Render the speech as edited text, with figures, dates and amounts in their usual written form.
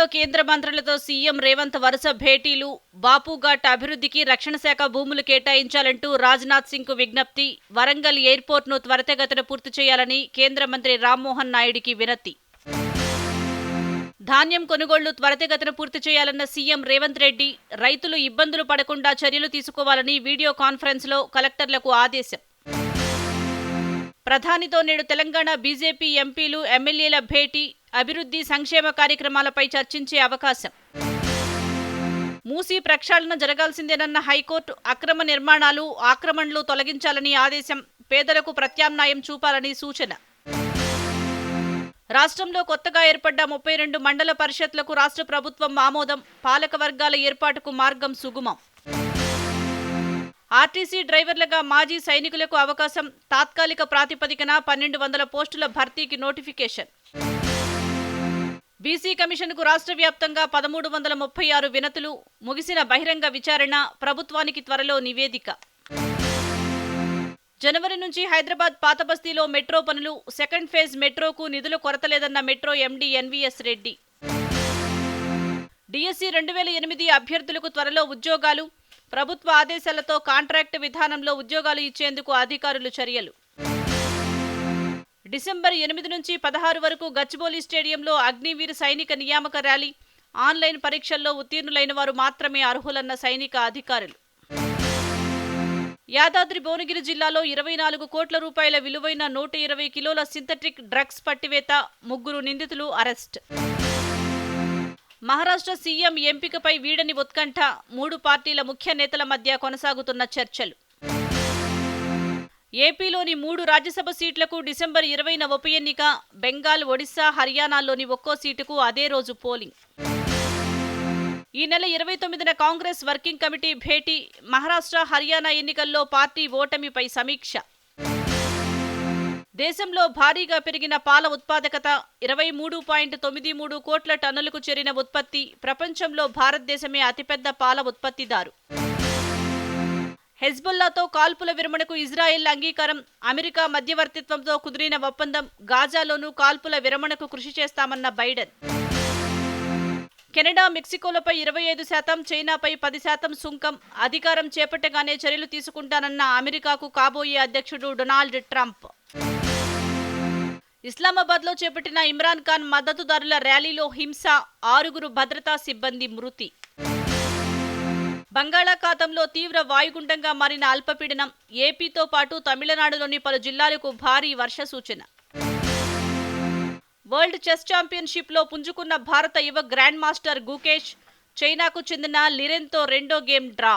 ఢిల్లీలో కేంద్ర మంత్రులతో సీఎం రేవంత్ వరుస భేటీలు. బాపుఘాట్ అభివృద్ధికి రక్షణ శాఖ భూములు కేటాయించాలంటూ రాజ్నాథ్ సింగ్కు విజ్ఞప్తి. వరంగల్ ఎయిర్పోర్ట్ను త్వరితగతిన పూర్తి చేయాలని కేంద్ర మంత్రి రామ్మోహన్ నాయుడికి వినతి. ధాన్యం కొనుగోళ్లు త్వరితగతిన పూర్తి చేయాలన్న సీఎం రేవంత్ రెడ్డి. రైతులు ఇబ్బందులు పడకుండా చర్యలు తీసుకోవాలని వీడియో కాన్ఫరెన్స్లో కలెక్టర్లకు ఆదేశం. ప్రధానితో నేడు తెలంగాణ బీజేపీ ఎంపీలు, ఎమ్మెల్యేల భేటీ. అభివృద్ధి, సంక్షేమ కార్యక్రమాలపై చర్చించే అవకాశం. మూసీ ప్రక్షాళన జరగాల్సిందేనన్న హైకోర్టు. అక్రమ నిర్మాణాలు, ఆక్రమణలు తొలగించాలని ఆదేశం. పేదలకు ప్రత్యామ్నాయం చూపాలని సూచన. రాష్ట్రంలో కొత్తగా ఏర్పడ్డ 32 మండల పరిషత్లకు రాష్ట్ర ప్రభుత్వం ఆమోదం. పాలక వర్గాల ఏర్పాటుకు మార్గం సుగమం. ఆర్టీసీ డ్రైవర్లుగా మాజీ సైనికులకు అవకాశం. తాత్కాలిక ప్రాతిపదికన 1200 పోస్టుల భర్తీకి నోటిఫికేషన్. బీసీ కమిషన్కు రాష్ట్ర వ్యాప్తంగా 1336 వినతులు. ముగిసిన బహిరంగ విచారణ. ప్రభుత్వానికి త్వరలో నివేదిక. జనవరి నుంచి హైదరాబాద్ పాతబస్తీలో మెట్రో పనులు. సెకండ్ ఫేజ్ మెట్రోకు నిధుల కొరత లేదన్న metro MD NVS Reddy. DSC 2008 అభ్యర్థులకు త్వరలో ఉద్యోగాలు. ప్రభుత్వ ఆదేశాలతో కాంట్రాక్ట్ విధానంలో ఉద్యోగాలు ఇచ్చేందుకు అధికారులు చర్యలు. డిసెంబర్ 8 నుంచి 16 వరకు గచ్చిబౌలి స్టేడియంలో అగ్నివీర్ సైనిక నియామక ర్యాలీ. ఆన్లైన్ పరీక్షల్లో ఉత్తీర్ణులైన వారు మాత్రమే అర్హులన్న సైనిక అధికారులు. యాదాద్రి భువనగిరి జిల్లాలో 24 కోట్ల రూపాయల విలువైన 120 కిలోల సింథటిక్ డ్రగ్స్ పట్టివేత. 3 నిందితులు అరెస్ట్. మహారాష్ట్ర సీఎం ఎంపికపై వీడని ఉత్కంఠ. 3 పార్టీల ముఖ్య నేతల మధ్య కొనసాగుతున్న చర్చలు. ఏపీలోని 3 రాజ్యసభ సీట్లకు డిసెంబర్ 20న ఉప ఎన్నిక. బెంగాల్, ఒడిశా, హర్యానాల్లోని ఒక్కో సీటుకు అదే రోజు పోలింగ్. ఈ నెల 29న కాంగ్రెస్ వర్కింగ్ కమిటీ భేటీ. మహారాష్ట్ర, హర్యానా ఎన్నికల్లో పార్టీ ఓటమిపై సమీక్ష. దేశంలో భారీగా పెరిగిన పాల ఉత్పాదకత. 23.93 కోట్ల టన్నులకు చేరిన ఉత్పత్తి. ప్రపంచంలో భారతదేశమే అతిపెద్ద పాల ఉత్పత్తిదారు. హెజ్బుల్లాతో కాల్పుల విరమణకు ఇజ్రాయెల్ అంగీకారం. అమెరికా మధ్యవర్తిత్వంతో కుదిరిన ఒప్పందం. గాజాలోనూ కాల్పుల విరమణకు కృషి చేస్తామన్న బైడెన్. కెనడా, మెక్సికోలపై 25%, చైనాపై 10% సుంకం. అధికారం చేపట్టగానే చర్యలు తీసుకుంటానన్న అమెరికాకు కాబోయే అధ్యక్షుడు డొనాల్డ్ ట్రంప్. ఇస్లామాబాద్లో చేపట్టిన ఇమ్రాన్ ఖాన్ మద్దతుదారుల ర్యాలీలో హింస. 6 భద్రతా సిబ్బంది మృతి. బంగాళాఖాతంలో తీవ్ర వాయుగుండంగా మారిన అల్పపీడనం. ఏపీతో పాటు తమిళనాడులోని పలు జిల్లాలకు భారీ వర్ష సూచన. వరల్డ్ చెస్ ఛాంపియన్షిప్లో పుంజుకున్న భారత యువ గ్రాండ్ మాస్టర్ గుకేష్. చైనాకు చెందిన లిరెన్తో రెండో గేమ్ డ్రా.